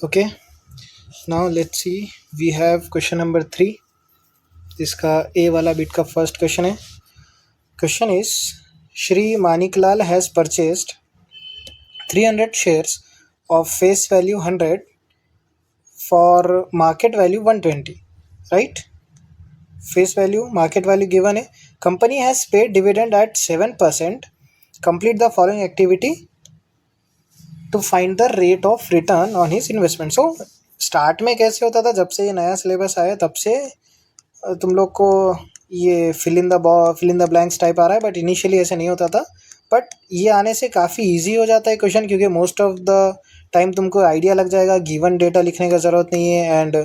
Okay, now let's see. We have question number 3. इसका A वाला bit का first question है. Question is, Shri Maniklal has purchased 300 shares of face value 100 for market value 120. Right? Face value, market value given है. Company has paid dividend at 7%. Complete the following activity to find the rate of return on his investment. So start में कैसे होता था, जब से ये नया syllabus आया तब से तुम लोग को ये fill in the blanks type आ रहा है, बट इनिशियली ऐसे नहीं होता था. बट ये आने से काफ़ी इजी हो जाता है क्वेश्चन, क्योंकि मोस्ट ऑफ द टाइम तुमको आइडिया लग जाएगा, गिवन डेटा लिखने का ज़रूरत नहीं है, एंड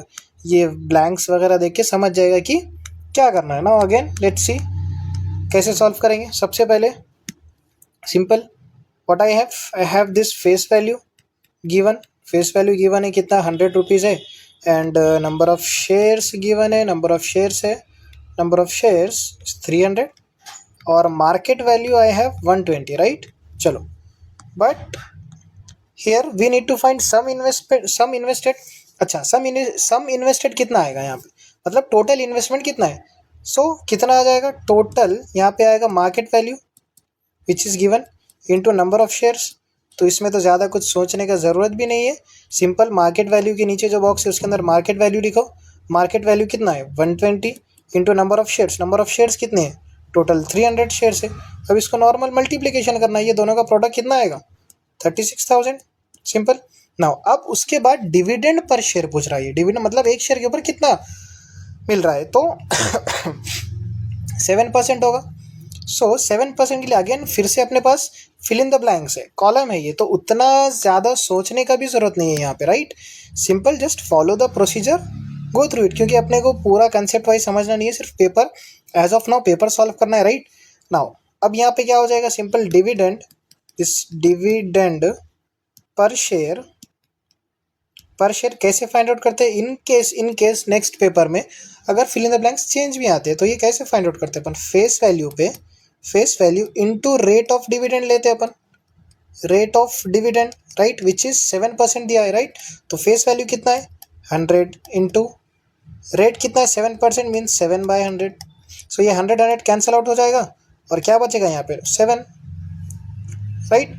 ये ब्लैंक्स वगैरह देख के समझ जाएगा कि क्या करना है. नाउ अगेन लेट्स सी कैसे सॉल्व करेंगे. सबसे पहले simple, what I have this face value given. Face value given है कितना, 100 रुपीज़ है, and number of shares given है, नंबर ऑफ शेयर्स है, नंबर ऑफ शेयर्स 300, और market value I have 120. Right, चलो. But here we need to find sum invested. अच्छा, sum invested कितना आएगा यहाँ पे, मतलब टोटल इन्वेस्टमेंट कितना है. सो कितना आ जाएगा टोटल, यहाँ पे आएगा market value which is given into number of shares. तो इसमें तो ज़्यादा कुछ सोचने का ज़रूरत भी नहीं है. सिंपल मार्केट वैल्यू के नीचे जो बॉक्स है उसके अंदर मार्केट वैल्यू लिखो. मार्केट वैल्यू कितना है 120 into number of shares. Number of shares कितने हैं, टोटल 300 शेयर्स है. अब इसको नॉर्मल मल्टीप्लिकेशन करना है, ये दोनों का प्रोडक्ट कितना आएगा 36,000. सिंपल. नाउ अब उसके बाद डिविडेंड पर शेयर पूछ रहा है. डिविडेंड मतलब एक शेयर के ऊपर कितना मिल रहा है, तो 7% होगा. सो 7% के लिए अगेन फिर से अपने पास फिल इन द ब्लैंक्स है, कॉलम है ये, तो उतना ज़्यादा सोचने का भी ज़रूरत नहीं है यहाँ पे. Right, simple just follow the procedure, go through it, क्योंकि अपने को पूरा कंसेप्ट वाइज समझना नहीं है, सिर्फ paper as of now paper solve करना है. राइट, नाउ अब यहाँ पे क्या हो जाएगा, सिंपल डिविडेंड, दिस डिविडेंड पर शेयर कैसे फाइंड आउट करते हैं. इन केस नेक्स्ट पेपर में अगर fill in the blanks change भी आते हैं तो ये कैसे फाइंड आउट करते हैं अपन, face value into rate of dividend लेते हैं अपन, rate of dividend. Right, which is 7% दिया है. राइट, तो फेस वैल्यू कितना है 100 इंटू रेट कितना है 7% मीन्स 7/100. सो ये 100 कैंसल आउट हो जाएगा और क्या बचेगा यहाँ पे 7. राइट,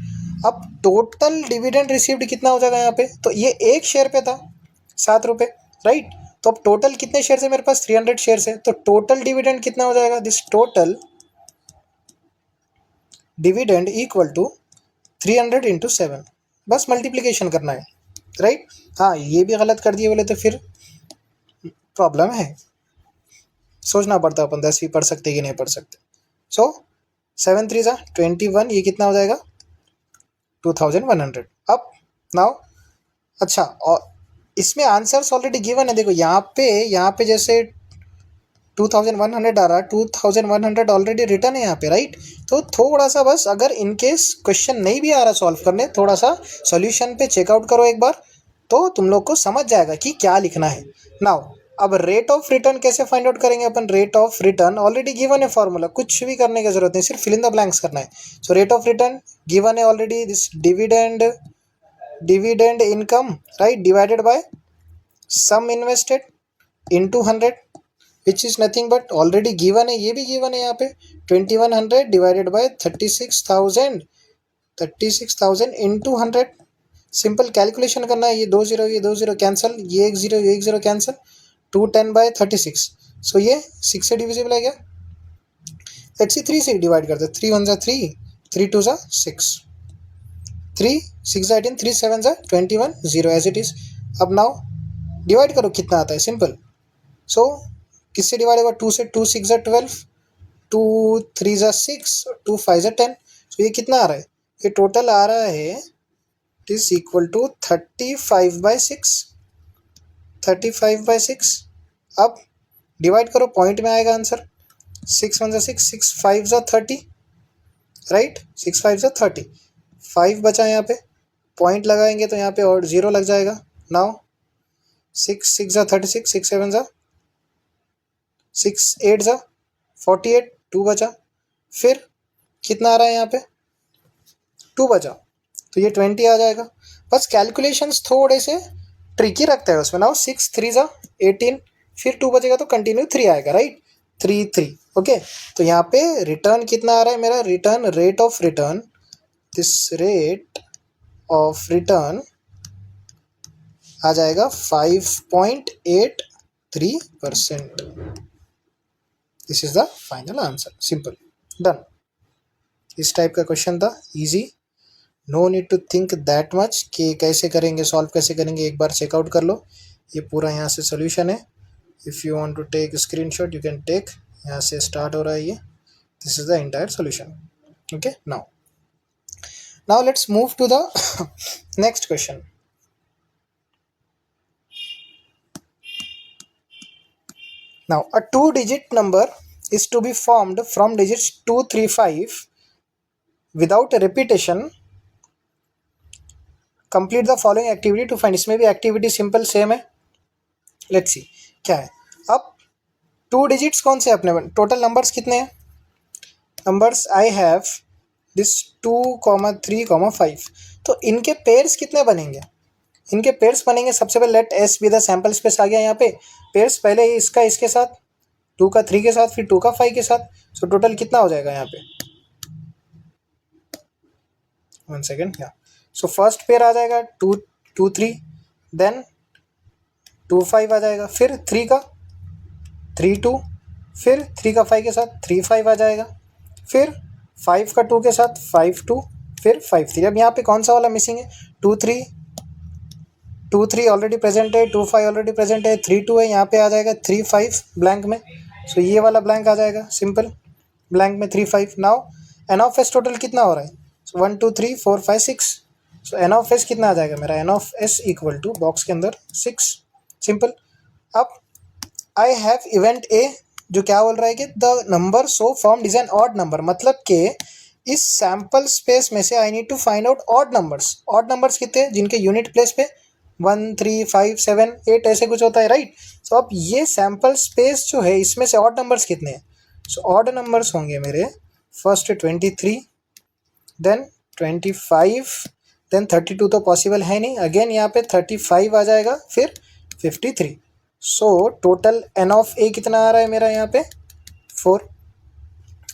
अब टोटल डिविडेंड रिसीव्ड कितना हो जाएगा यहाँ पे, तो ये एक शेयर पे था 7 रुपये. राइट, तो अब टोटल कितने शेयर है मेरे पास 300 शेयर है, तो टोटल डिविडेंड कितना हो जाएगा, this total dividend equal to 300 into 7. बस मल्टीप्लिकेशन करना है. राइट, हाँ ये भी गलत कर दिए बोले तो फिर प्रॉब्लम है, सोचना पड़ता अपन 10वीं पढ़ सकते कि नहीं पढ़ सकते. सो 7 3 21, ये कितना हो जाएगा 2100. अब नाउ अच्छा, और इसमें आंसर्स ऑलरेडी गिवन है. देखो यहाँ पे जैसे 2100 आ रहा, 2100 ऑलरेडी रिटर्न है यहाँ पे. राइट, तो थोड़ा सा बस अगर इनकेस क्वेश्चन नहीं भी आ रहा सॉल्व करने, थोड़ा सा सॉल्यूशन पे चेकआउट करो एक बार, तो तुम लोग को समझ जाएगा कि क्या लिखना है. नाउ अब रेट ऑफ रिटर्न कैसे फाइंड आउट करेंगे अपन. Rate of return already given है फॉर्मूला, कुछ भी करने की जरूरत नहीं, सिर्फ फिल इन द ब्लैंक्स करना है. So rate of return given है already, this dividend income, right, divided by sum invested into 100, which is nothing but already given है, ये भी गिवन है यहाँ पे 2100 divided by 36,000 into 100. Simple calculation करना है, ये 2 0 कैंसिल, ये 1 0 कैंसिल, 210/36. सो ये 6 से डिविजिबल है क्या, लेट्स सी 3 से डिवाइड करते हैं. 3 1 3, 3 2 6, 3 6 18, 3 7 21, 0 एज इट इज़. अब नाउ डिवाइड करो कितना आता है, सिंपल. सो किससे डिवाइड होगा, 2 से, 2 6 12, 2 3 6, 2 5 10. सो ये कितना आ रहा है, ये टोटल आ रहा है इज इक्वल टू 35/6. अब डिवाइड करो, पॉइंट में आएगा आंसर. 6 1 6, 6 5 30. राइट, 6 5 30, 5 बचा यहाँ पे, पॉइंट लगाएंगे तो यहाँ पे और 0 लग जाएगा. नाउ 6 6 36, 6 7 6 8 48, 2 बचा, फिर कितना आ रहा है यहाँ पे 2 बचा, तो ये 20 आ जाएगा. बस कैलकुलेशंस थोड़े से ट्रिकी रखता है उसमें। नाउ 6 3 जा 18, फिर 2 बचेगा तो कंटिन्यू 3 आएगा, राइट, 3 3। ओके, तो यहाँ पे रिटर्न कितना आ रहा है मेरा, return rate of return, this rate of return आ जाएगा 5.83%। This is the final answer, simple, done. इस टाइप का क्वेश्चन था, easy, no need to think that much कि कैसे करेंगे, सॉल्व कैसे करेंगे, एक बार चेकआउट कर लो। ये पूरा यहाँ से सोल्यूशन है। If you want to take screenshot you can take, यहाँ से स्टार्ट हो रहा है ये, this is the entire solution. Okay, now let's move to the next question. Now, a two-digit number is to be formed from digits 2, 3, 5 without a repetition. Complete the following activity to find. इसमें भी activity simple same है। Let's see क्या है। अब 2 digits कौन से अपने, total numbers कितने हैं, नंबर्स आई हैव दिस 2, 3, 5, तो इनके पेयर्स कितने बनेंगे, इनके पेयर्स बनेंगे। सबसे पहले let S be the sample space आ गया यहाँ पे, पेयर्स पहले इसका इसके साथ, 2 का 3 के साथ, फिर 2 का 5 के साथ, सो टोटल कितना हो जाएगा यहाँ पे, 1 सेकेंड, या सो फर्स्ट पेयर आ जाएगा 2 2 3, देन 2 5 आ जाएगा, फिर 3 का 3 2, फिर 3 का 5 के साथ 3 5 आ जाएगा, फिर 5 का 2 के साथ 5 2, फिर 5 3। अब यहाँ पे कौन सा वाला मिसिंग है, 2 3 ऑलरेडी प्रेजेंट है, 2 5 ऑलरेडी प्रेजेंट है, 3 2 है, यहाँ पे आ जाएगा 3 5 ब्लैंक में, सो ये वाला ब्लैंक आ जाएगा, सिंपल, ब्लैंक में 3 5। Now N of S total कितना हो रहा है, so 1 2 3 4 5 6, so N of S कितना आ जाएगा मेरा, N of S equal to box के अंदर 6, सिंपल। अब आई हैव इवेंट ए, जो क्या बोल रहा है कि the number so formed is an odd number, मतलब कि इस सैम्पल स्पेस में से I need to find out odd numbers. Odd numbers कितने हैं, जिनके यूनिट प्लेस पे 1 3 5 7 8 ऐसे कुछ होता है, राइट। सो अब ये सैम्पल स्पेस जो है इसमें से ऑड नंबर्स कितने हैं, सो ऑड नंबर्स होंगे मेरे, फर्स्ट 23, देन 25, देन 32 तो पॉसिबल है नहीं, अगेन यहाँ पे 35 आ जाएगा, फिर 53। So total N of A कितना आ रहा है मेरा यहाँ पे 4।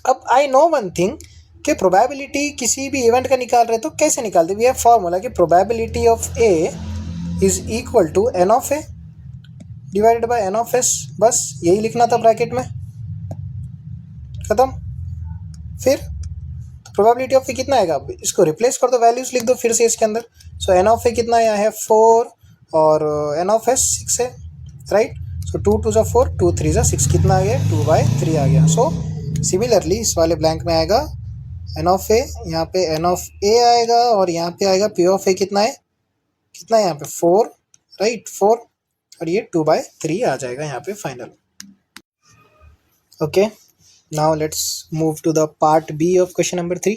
अब आई नो वन थिंग कि प्रोबेबिलिटी किसी भी इवेंट का निकाल रहे तो कैसे निकालते, वी हैव फॉर्मूला कि probability of A is equal to N of A divided by N of S, बस यही लिखना था ब्रैकेट में, खत्म। फिर प्रोबेबिलिटी ऑफ ए कितना आएगा, अब इसको रिप्लेस कर दो, वैल्यूज लिख दो फिर से इसके अंदर। सो एन ऑफ ए कितना यहाँ है 4 और एन ऑफ एस 6 है, राइट। सो 2 2 जा 4, 2 3 जा 6, कितना आ गया 2/3 आ गया। सो सिमिलरली इस वाले ब्लैंक में आएगा एन ऑफ ए, यहाँ पे एन ऑफ ए आएगा और यहाँ पे आएगा पी ऑफ ए, कितना है यहाँ पे 4, राइट 4, और ये 2/3 आ जाएगा यहाँ पे final. Okay, now let's move to the part B of question number 3।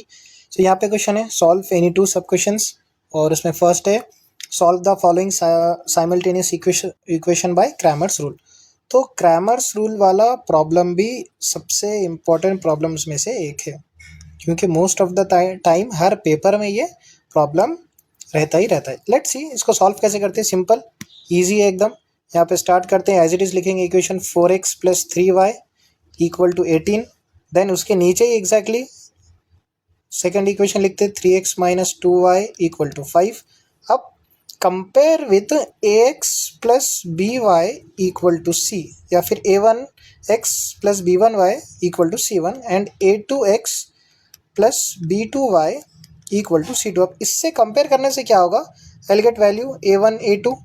So यहाँ पे क्वेश्चन है सॉल्व एनी 2 सब क्वेश्चंस, और उसमें फर्स्ट है solve the following simultaneous equation by Cramer's rule. तो क्रैमर्स रूल वाला प्रॉब्लम भी सबसे इम्पोर्टेंट प्रॉब्लम्स में से एक है, क्योंकि most of the time her paper में ये प्रॉब्लम रहता ही रहता है। लेट्स सी इसको सॉल्व कैसे करते हैं, सिंपल ईजी है एकदम। यहाँ पे स्टार्ट करते हैं, एज इट इज़ लिखेंगे equation 4x + 3y equal to 18, then उसके नीचे ही एग्जैक्टली सेकेंड इक्वेशन लिखते हैं 3x - 2y इक्वल टू 5। अब compare with ax + by equal to c, या फिर a1x + b1y equal to c1 and a2x + b2y equal to c2। अब इससे compare करने से क्या होगा, I get value a1 a2,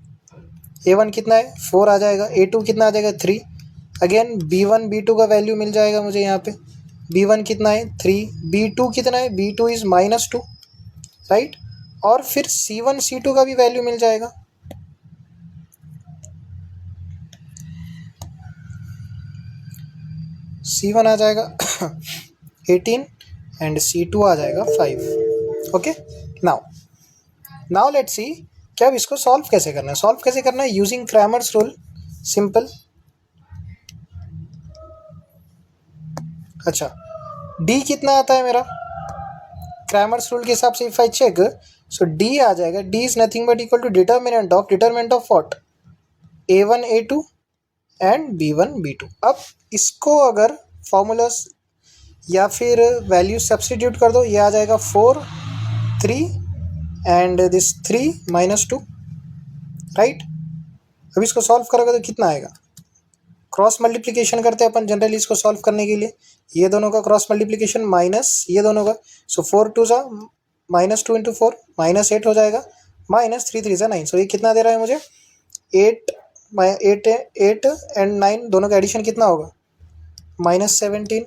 a1 कितना है 4 आ जाएगा, a2 कितना आ जाएगा 3, अगेन b1 b2 का वैल्यू मिल जाएगा मुझे यहाँ पे, b1 कितना है 3, b2 कितना है, b2 इज़ -2, राइट, और फिर c1 c2 का भी वैल्यू मिल जाएगा। c1 आ जाएगा 18 एंड c2 आ जाएगा 5। ओके, नाउ लेट्स सी क्या अब इसको सॉल्व कैसे करना है। सॉल्व कैसे करना है, यूजिंग क्रैमर्स रूल, सिंपल। अच्छा, d कितना आता है मेरा क्रैमर्स रूल के हिसाब से if I check, so D आ जाएगा, D is nothing but equal to determinant of what, a1 a2 and b1 b2। अब इसको अगर फॉर्मूलास या फिर वैल्यू सब्सटीट्यूट कर दो, ये आ जाएगा 4 3 एंड दिस 3 -2, राइट। अब इसको सॉल्व करोगे तो कितना आएगा, क्रॉस मल्टीप्लिकेशन करते हैं अपन जनरली इसको सॉल्व करने के लिए, ये दोनों का क्रॉस मल्टीप्लिकेशन माइनस ये दोनों का, सो 4 2 सा -2 × 4 -8 हो जाएगा, -3 3 सा 9। सो ये कितना दे रहा है मुझे, 8 8 एंड 9 दोनों का एडिशन कितना होगा, -17,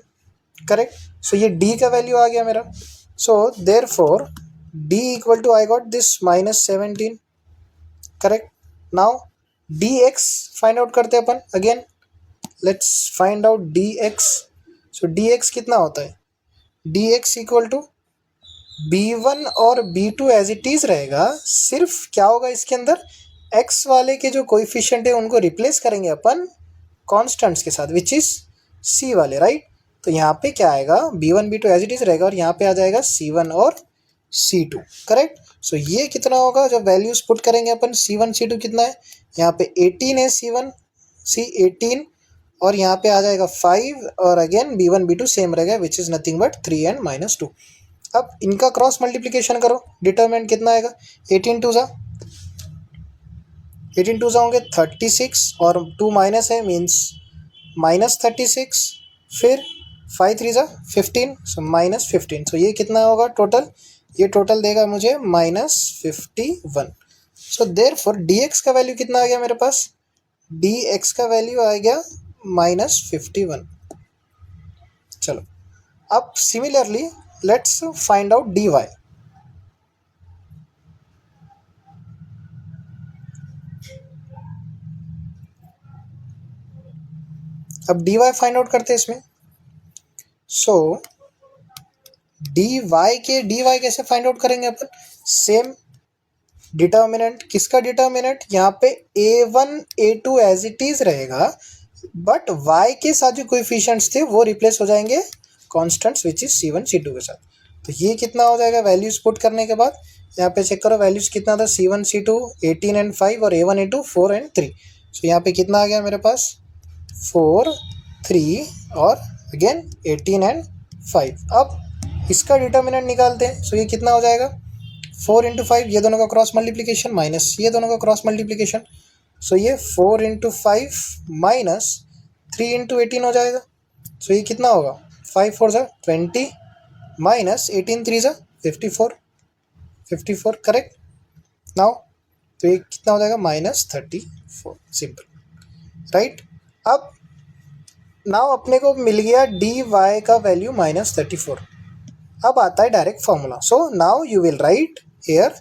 करेक्ट। सो ये d का वैल्यू आ गया मेरा, so therefore d equal to I got this -17, correct. Now dx find out करते हैं अपन, again let's find out dx। So dx कितना होता है, dx इक्वल टू b1 और b2 एज इट इज रहेगा, सिर्फ क्या होगा इसके अंदर, x वाले के जो कोएफिशिएंट है उनको रिप्लेस करेंगे अपन कॉन्स्टेंट्स के साथ विच इज c वाले, राइट। तो यहाँ पे क्या आएगा, b1 b2 as it is रहेगा और यहाँ पे आ जाएगा c1 और c2, करेक्ट। सो ये कितना होगा, जब वैल्यूज पुट करेंगे अपन, c1 c2 कितना है, यहाँ पे 18 है c1 18 और यहाँ पे आ जाएगा 5 और अगेन b1 b2 सेम रहेगा विच इज नथिंग बट 3 एंड -2। अब इनका क्रॉस मल्टीप्लिकेशन करो, डिटरमिनेंट कितना आएगा, 18 2 सा होंगे 36 और 2 माइनस है मीन्स -36, फिर 5 3 सा 15, सो -15। सो ये कितना होगा टोटल, ये टोटल देगा मुझे -51। सो देयरफॉर dx का वैल्यू कितना आ गया मेरे पास, dx का वैल्यू आ गया -51। चलो अब similarly let's find out dy। अब dy फाइंड आउट करते हैं इसमें, सो dy कैसे फाइंड आउट करेंगे अपन, सेम डिटर्मिनेंट, किसका डिटर्मिनेंट, यहाँ पे a1 a2 as it is रहेगा बट y के साथ जो कोएफिशिएंट्स थे वो रिप्लेस हो जाएंगे constants which is c1 c2 के साथ। तो ये कितना हो जाएगा, वैल्यूज पुट करने के बाद यहाँ पे चेक करो वैल्यूज कितना था, c1 c2 18 एंड 5 और a1 a2 4 एंड 3। सो यहाँ पे कितना आ गया मेरे पास, 4 3 और अगेन 18 एंड 5। अब इसका डिटर्मिनेंट निकालते हैं, सो ये कितना हो जाएगा, 4 × 5 ये दोनों का क्रॉस मल्टीप्लिकेशन माइनस ये दोनों का क्रॉस मल्टीप्लिकेशन, सो ये 4 × 5 माइनस 3 × 18 हो जाएगा। सो ये कितना होगा, 5 4 सा 20 माइनस 18 3 सा 54, करेक्ट। नाउ तो ये कितना हो जाएगा, -34, सिंपल, राइट। अब नाउ अपने को मिल गया dy का वैल्यू -34। अब आता है direct formula, so now you will write here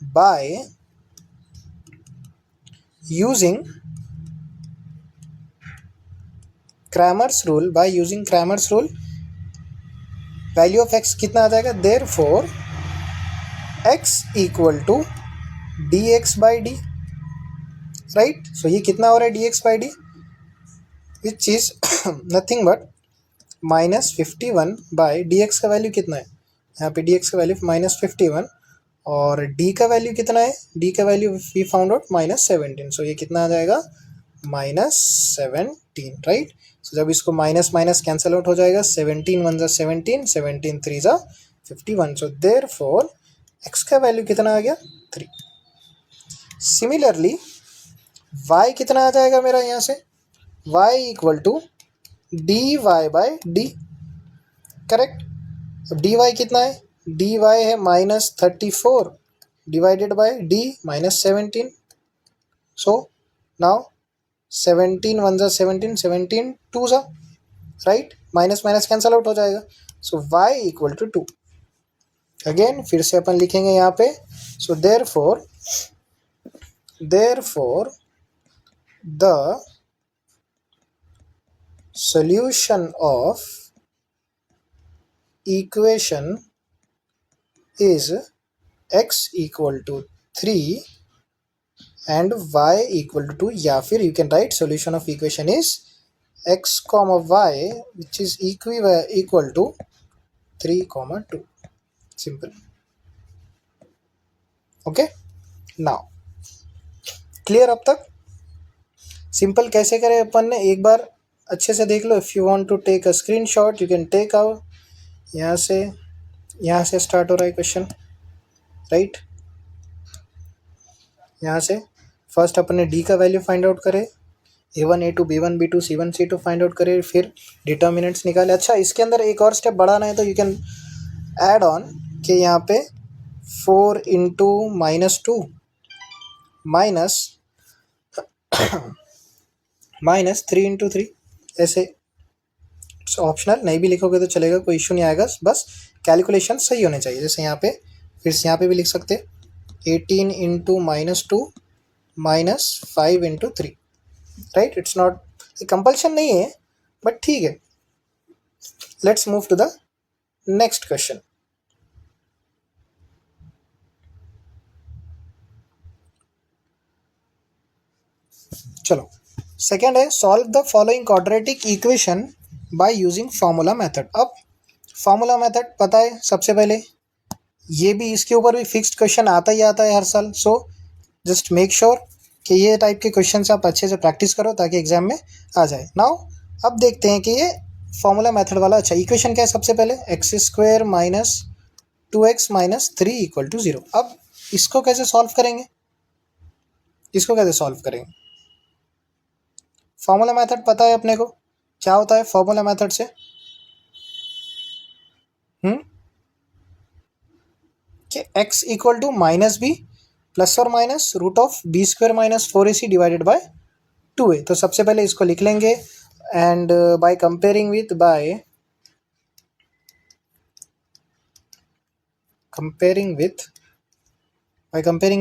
by using Cramer's rule, value of x कितना आ जाएगा, therefore x equal to dx by D, right. So ये कितना हो रहा है dx by D which is nothing but -51 by dx का value कितना है, यहाँ पे dx का वैल्यू -51 और d का वैल्यू कितना है, d का वैल्यू वी फाउंड आउट -17। सो ये कितना आ जाएगा, -17, राइट। सो जब इसको माइनस माइनस कैंसिल आउट हो जाएगा, 17 1 सा 17 17 3 सा 51। सो देयरफॉर x का वैल्यू कितना आ गया, 3। सिमिलरली y कितना आ जाएगा मेरा यहाँ से, y equal to dy by D, correct. अब dy कितना है, dy है -34 divided by d -17। So now 17 1 सा 17 17 2 सा, right, minus minus cancel out हो जाएगा। So y equal to 2, again फिर से अपन लिखेंगे यहाँ पे, so therefore the solution of equation is x equal to 3 and y equal to 2, या फिर you can write solution of equation is x comma y which is equal to 3 comma 2, simple. Okay, now clear अब तक? Simple कैसे करें अपन ने एक बार अच्छे से देख लो। If you want to take a screenshot you can take out. यहाँ से स्टार्ट हो रहा है क्वेश्चन, राइट। यहाँ से फर्स्ट अपन ने डी का वैल्यू फाइंड आउट करे, A1 A2 B1 B2 C1 C2 find out करे, फिर डिटर्मिनेंट्स निकाले। अच्छा, इसके अंदर एक और स्टेप बढ़ाना है तो यू कैन ऐड ऑन कि यहाँ पे 4 इंटू -2 माइनस 3 इंटू 3, ऐसे ऑप्शनल नहीं भी लिखोगे तो चलेगा, कोई इशू नहीं आएगा, बस कैलकुलेशन सही होने चाहिए। जैसे यहाँ पे फिर से यहाँ पे भी लिख सकते 18 into -2 -5 into 3, right. It's not compulsion नहीं है, बट ठीक है। Let's move to the next question. चलो, सेकेंड है solve the following quadratic equation by using formula method. अब फॉर्मूला मेथड पता है सबसे पहले, ये भी इसके ऊपर भी फिक्स्ड क्वेश्चन आता ही आता है हर साल। सो जस्ट मेक श्योर कि ये टाइप के क्वेश्चन आप अच्छे से प्रैक्टिस करो ताकि एग्जाम में आ जाए। नाउ अब देखते हैं कि ये फॉर्मूला मेथड वाला। अच्छा, इक्वेशन क्या है? सबसे पहले x² minus 2x minus 3 equal to 0। अब इसको कैसे सॉल्व करेंगे? फॉर्मूला मेथड पता है अपने को क्या होता है फॉर्मूला मेथड से? कि x equal to -b plus और minus √b² minus 4ac divided by 2a। तो सबसे पहले इसको लिख लेंगे and by comparing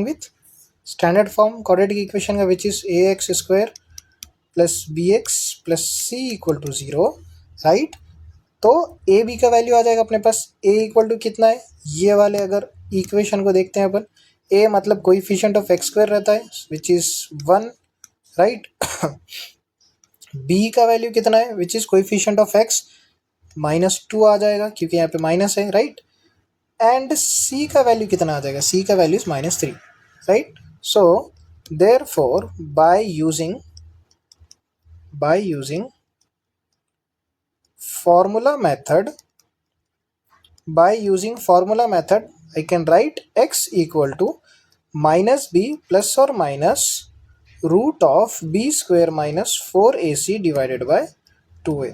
with standard form quadratic equation का, which is ax² plus bx plus c equal to 0, right. तो ए बी का वैल्यू आ जाएगा अपने पास। a इक्वल टू कितना है, ये वाले अगर इक्वेशन को देखते हैं अपन, a मतलब कोएफिशिएंट ऑफ x² रहता है विच इज 1, राइट। b का वैल्यू कितना है which is coefficient of x, -2 आ जाएगा क्योंकि यहाँ पे माइनस है, राइट। एंड c का वैल्यू कितना आ जाएगा? c का value is -3, right. So therefore by using formula method I can write x equal to -b plus or minus √b² minus 4ac divided by 2a।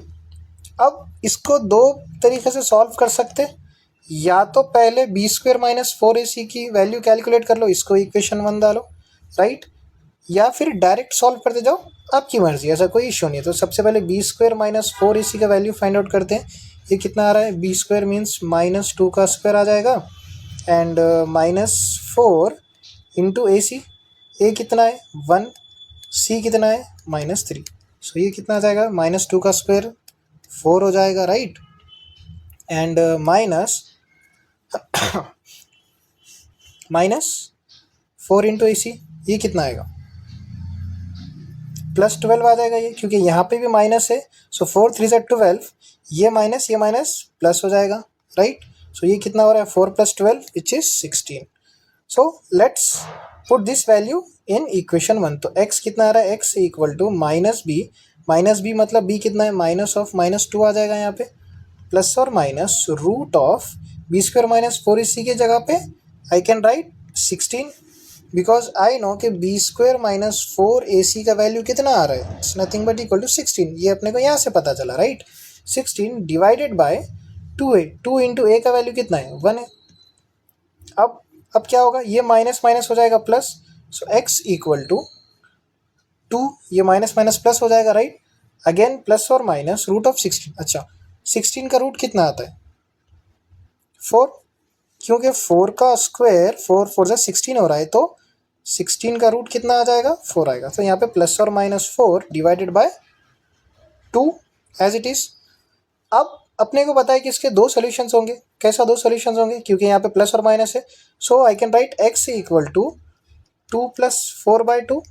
अब इसको दो तरीके से सॉल्व कर सकते हैं। या तो पहले b² माइनस 4ac की वैल्यू कैलकुलेट कर लो, इसको इक्वेशन 1 डालो, राइट। या फिर डायरेक्ट सॉल्व करते जाओ, आपकी मर्जी, ऐसा कोई इशू नहीं है। तो सबसे पहले b² माइनस 4ac का वैल्यू फाइंड आउट करते हैं। ये कितना आ रहा है? b² मीन्स -2 का स्क्वायर आ जाएगा एंड -4 इंटू ac। a कितना है? 1, c कितना है? -3। सो ये कितना आ जाएगा? -2 का स्क्वायर 4 हो जाएगा, राइट। एंड -4 इंटू ac, ये कितना आएगा? +12 आ जाएगा ये, क्योंकि यहाँ पे भी माइनस है। सो 4 3 से 12, ये माइनस प्लस हो जाएगा, राइट। सो ये कितना हो रहा है? 4 + 12 which is 16। So let's put this value in equation 1। तो x कितना आ रहा है? x इक्वल टू -b मतलब b कितना है? -2 आ जाएगा यहाँ पे, प्लस और माइनस √b² माइनस 4ac के जगह पे आई can right 16, because I know कि b² माइनस 4ac का वैल्यू कितना आ रहा है? It's nothing but equal to 16। ये अपने को यहाँ से पता चला, right. 16 divided by 2a। 2 into a का वैल्यू कितना है? 1 है। अब क्या होगा? ये माइनस माइनस हो जाएगा plus. So x equal to 2, ये माइनस माइनस प्लस हो जाएगा, राइट। अगेन प्लस और माइनस √16। अच्छा, 16 का रूट कितना आता है? 4, क्योंकि 4 का स्क्वायर 4 4 से 16 हो रहा है, तो 16 का रूट कितना आ जाएगा? 4 आएगा। तो यहाँ पे प्लस और -4 divided by 2 as it is. अब अपने को पता है कि इसके दो सॉल्यूशंस होंगे। कैसा दो सॉल्यूशंस होंगे? क्योंकि यहाँ पे प्लस और माइनस है। So I can write x equal to 2 + 4/2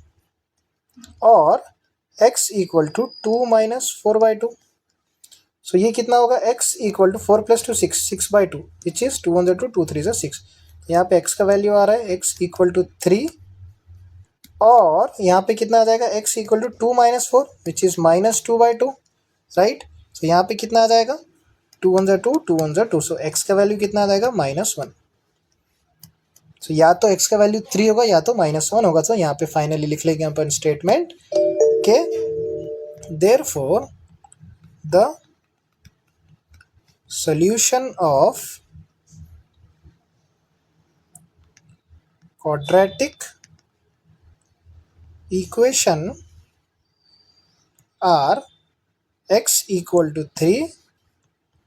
और x इक्वल टू 2 - 4/2। सो ये कितना होगा, x equal to 4 + 2 6, 6/2 which is 2 × 2 2 3 6। यहाँ पे x का वैल्यू आ रहा है x इक्वल टू 3, और यहाँ पे कितना आ जाएगा, x equal to 2 - 4 which is -2/2, right. तो यहाँ पे कितना आ जाएगा, 2 × 2 2 × 2, सो x का वैल्यू कितना आ जाएगा, -1। तो या तो x का वैल्यू 3 होगा या तो -1 होगा। तो यहाँ पे फाइनली लिख लेंगे अपन स्टेटमेंट के therefore the solution of quadratic equation are x equal to 3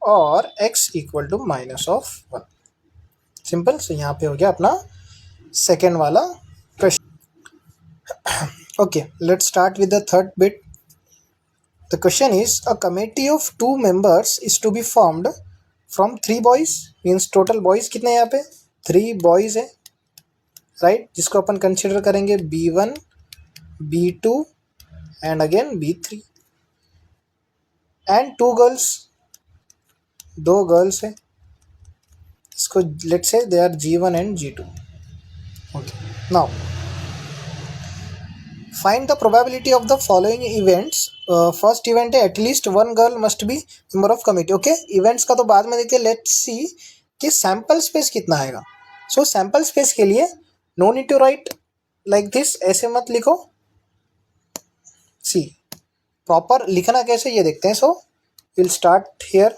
और x equal to -1। Simple. So यहाँ पे हो गया अपना सेकेंड वाला क्वेश्चन। Okay, let's start with the third bit. The question is a committee of 2 members is to be formed from 3 boys, means total boys कितने यहाँ पे 3 boys है, राइट, जिसको अपन कंसिडर करेंगे B1 B2 and again B3, and 2 girls, 2 girls है, इसको let's say they are G1 and G2। Okay, now find the probability of the following events. First event है at least 1 girl must be member of committee. Okay, events का तो बाद में देखते हैं, let's see कि सैम्पल स्पेस कितना आएगा। सो सैम्पल स्पेस के लिए no need to write like this, ऐसे मत लिखो, सी प्रॉपर लिखना कैसे ये देखते हैं। So will start here.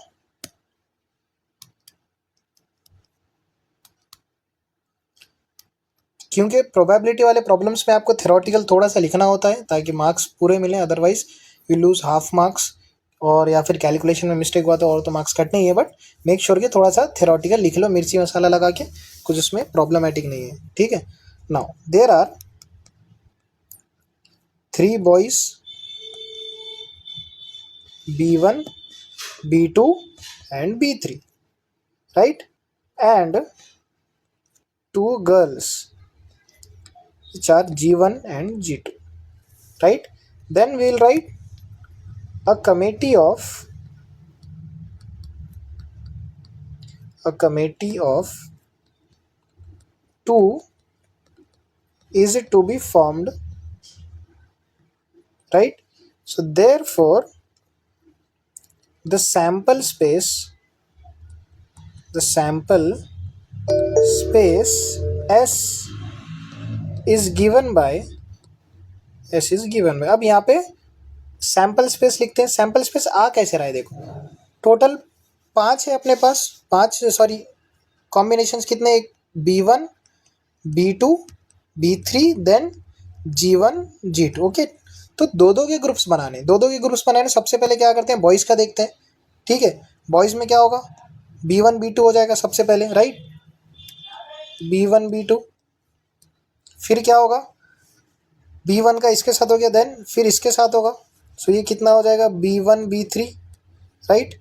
क्योंकि प्रोबेबिलिटी वाले प्रॉब्लम्स में आपको थ्योरेटिकल थोड़ा सा लिखना होता है ताकि मार्क्स पूरे मिलें, otherwise you lose half marks, और या फिर कैलकुलेशन में मिस्टेक हुआ तो और तो मार्क्स कटने ही है। बट मेक श्योर कि थोड़ा सा थ्योरेटिकल लिख लो, मिर्ची मसाला लगा के, कुछ उसमें प्रॉब्लमेटिक नहीं है, ठीक है। Now there are 3 boys B1 B2 and B3, right, and 2 girls which are G1 and G2, right. Then we will write a committee of 2 is to be formed, right. So therefore the sample space S is given by अब यहाँ पे sample space लिखते हैं। Sample space आ कैसे रहा है, देखो total 5 है अपने पास, 5 सॉरी कॉम्बिनेशंस कितने, एक B1 B2 B3 then G1 G2। Okay, तो दो के ग्रुप्स बनाने। सबसे पहले क्या करते हैं, बॉयज़ का देखते हैं, ठीक है। बॉयज़ में क्या होगा, B1 B2 हो जाएगा सबसे पहले, राइट, B1 B2। फिर क्या होगा, B1 का इसके साथ हो गया, देन फिर इसके साथ होगा, सो ये कितना हो जाएगा B1 B3, राइट।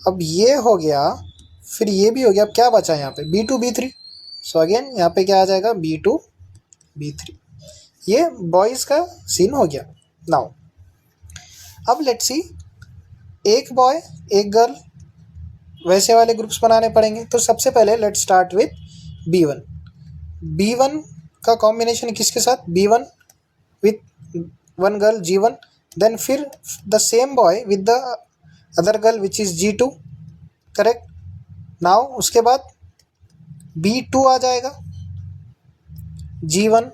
अब ये हो गया, फिर ये भी हो गया, अब क्या बचा यहाँ पे B2 B3, सो अगेन यहाँ पे क्या आ जाएगा B2 B3। ये बॉयज़ का सीन हो गया। नाउ अब लेट्स सी, एक बॉय एक गर्ल, वैसे वाले ग्रुप्स बनाने पड़ेंगे। तो सबसे पहले लेट्स स्टार्ट विथ B1 का कॉम्बिनेशन किसके साथ, B1 with 1 girl G1, then फिर the same boy with the other girl which is G2, correct. Now उसके बाद B2 आ जाएगा G1,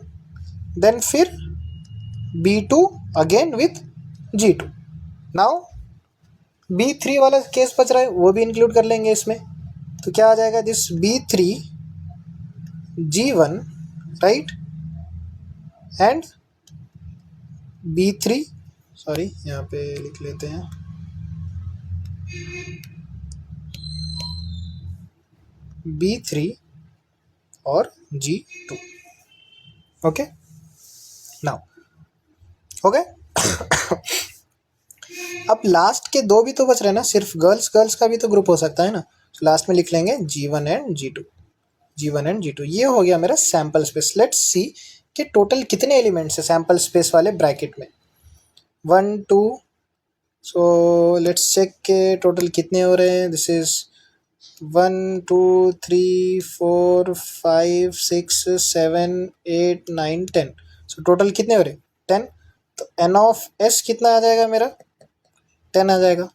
देन फिर B2 again with G2। Now B3 वाला case बच रहा है, वो भी इंक्लूड कर लेंगे इसमें। तो क्या आ जाएगा, this B3 G1, right, and B3 sorry यहाँ पे लिख लेते हैं B3 और G2। ओके, नाउ हो गए। अब लास्ट के 2 भी तो बच रहे ना, सिर्फ गर्ल्स का भी तो ग्रुप हो सकता है ना। तो लास्ट में लिख लेंगे G1 एंड G2। ये हो गया मेरा सैम्पल स्पेस। लेट्स सी कि टोटल कितने एलिमेंट्स है सैम्पल स्पेस वाले ब्रैकेट में, 1 2 सो लेट्स चेक के टोटल कितने हो रहे हैं. This is 1 2 3 4 5 6 7 8 9 10. सो टोटल कितने हो रहे? 10. तो एन ऑफ एस कितना आ जाएगा मेरा? 10 आ जाएगा.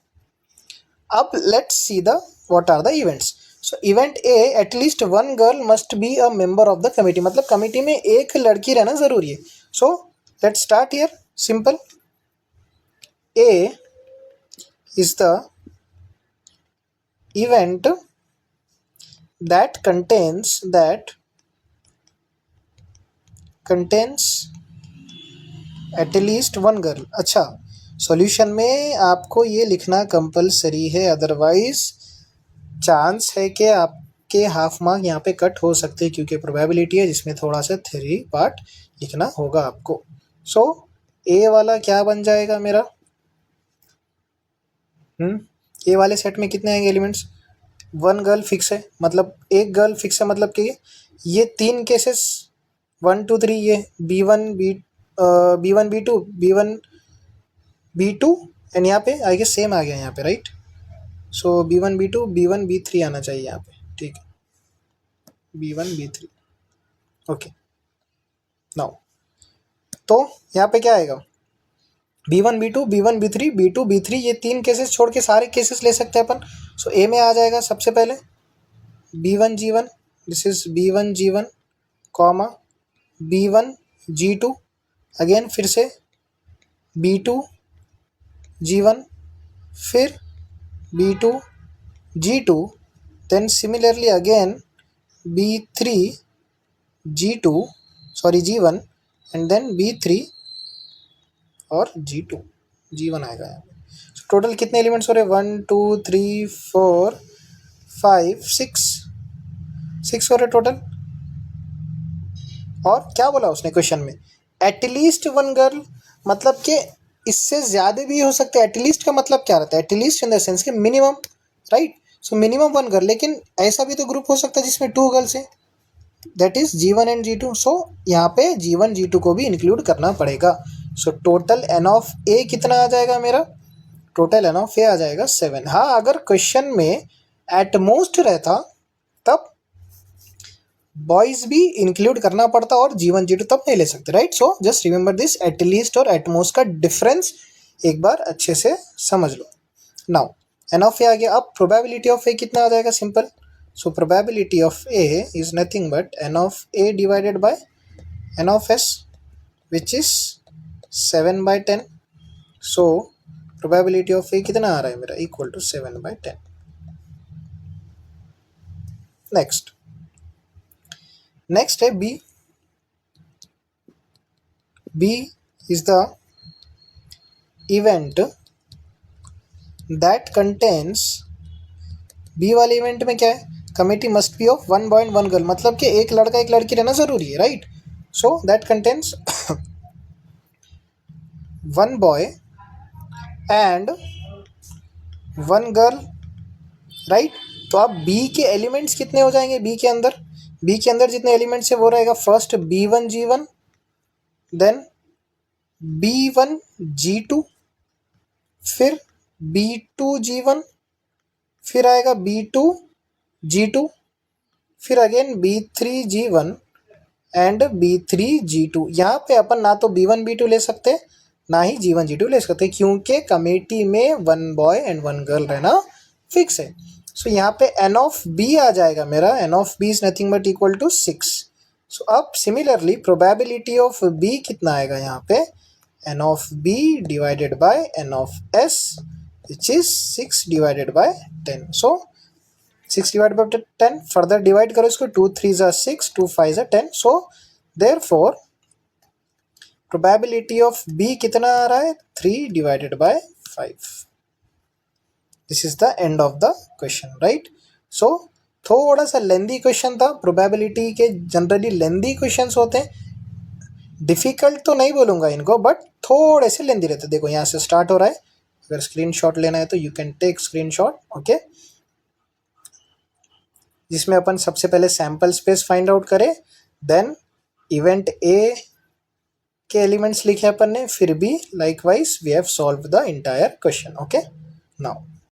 अब let's see the what are the events. So event A, at least one girl must be a member of the committee. मतलब कमिटी में एक लड़की रहना जरूरी है. So let's start here. Simple. A is the event that contains at least one girl. अच्छा, solution में आपको ये लिखना कंपलसरी है, अदरवाइज चांस है कि आपके हाफ मार्क यहाँ पे कट हो सकते हैं, क्योंकि प्रोबेबिलिटी है जिसमें थोड़ा सा थ्योरी पार्ट लिखना होगा आपको. सो ए वाला क्या बन जाएगा मेरा? ए वाले सेट में कितने आएंगे एलिमेंट्स? वन गर्ल फिक्स है, मतलब एक गर्ल फिक्स है, मतलब कि ये तीन केसेस 1 2 3, ये B1 B1 B2 B1 B2 and यहाँ पे आई गेस सेम आ गया यहाँ पे, राइट. सो B1 B2 B1 B3 आना चाहिए यहाँ पे. ठीक है, B1 B3. ओके. नाउ तो यहाँ पे क्या आएगा? B1 B2 B1 B3 B2 B3, ये तीन केसेस छोड़ के सारे केसेस ले सकते हैं अपन. सो ए में आ जाएगा सबसे पहले B1 G1. This is B1 G1 comma B1 G2. Again फिर से B2 G1, फिर B2 G2, then similarly again B3 G2, sorry G1, and then B3 और G2 G1 आएगा यहाँ पे. टोटल कितने एलिमेंट्स हो रहे? 1 2 3 4 5 6 हो रहे टोटल. और क्या बोला उसने क्वेश्चन में? एटलीस्ट वन गर्ल, मतलब कि इससे ज़्यादा भी हो सकते हैं. एटलीस्ट का मतलब क्या रहता है? एटलीस्ट इन द सेंस के minimum, right. So minimum one girl, लेकिन ऐसा भी तो ग्रुप हो सकता है जिसमें 2 गर्ल्स हैं, that is G1 and G2. सो यहाँ पे G1 G2 को भी इंक्लूड करना पड़ेगा. सो टोटल एन ऑफ ए कितना आ जाएगा मेरा? टोटल एन ऑफ ए आ जाएगा 7. हाँ, अगर क्वेश्चन में एट मोस्ट रहता तब बॉयज भी इंक्लूड करना पड़ता और G1 G2 तब नहीं ले सकते, right. So just remember this at least और एटमोस्ट का डिफरेंस एक बार अच्छे से समझ लो. नाउ एन ऑफ ए आ गया. अब प्रोबेबिलिटी ऑफ ए कितना आ जाएगा? Simple. So probability of A is nothing but n of A divided by N of S, which is 7/10. So probability of A कितना आ रहा है मेरा? Equal to 7/10. नेक्स्ट है B. B is the event that contains. B वाले event में क्या है? Committee must be of 1 boy and 1 girl, मतलब कि एक लड़का एक लड़की रहना जरूरी है, right. So that contains 1 boy and 1 girl, right. तो अब बी के एलिमेंट्स कितने हो जाएंगे? बी के अंदर जितने एलिमेंट्स है वो रहेगा first B1 G1, then B1 G2, फिर B2 G1, फिर आएगा B2 G2, फिर again B3 G1 and B3 G2. यहाँ पे अपन ना तो B1 B2 ले सकते ना ही G1 G2 ले सकते, क्योंकि कमेटी में 1 बॉय एंड 1 गर्ल रहना फिक्स है. सो यहाँ पे एन ऑफ बी आ जाएगा मेरा. N of B is nothing but equal to 6. So अब सिमिलरली प्रोबेबिलिटी ऑफ बी कितना आएगा यहाँ पे? N of B divided by N of S, which is 6 divided by 10. So 6 divided by 10, further divide करो इसको. 2 3 ज़ा 6, 2 5 ज़ा 10. So therefore probability of B कितना आ रहा है? 3 divided by 5. This is the end of the question, right. So थोड़ा सा लेंदी क्वेश्चन था. प्रोबेबिलिटी के जनरली लेंदी क्वेश्चंस होते हैं. डिफिकल्ट तो नहीं बोलूँगा इनको, बट थोड़े से लेंदी रहते. देखो यहाँ से स्टार्ट हो रहा है. अगर स्क्रीनशॉट लेना है तो you can take screenshot, okay. जिसमें अपन सबसे पहले सैम्पल स्पेस फाइंड आउट करें, देन इवेंट ए के एलिमेंट्स लिखे अपन ने, फिर भी likewise we have solve the entire question. Okay, now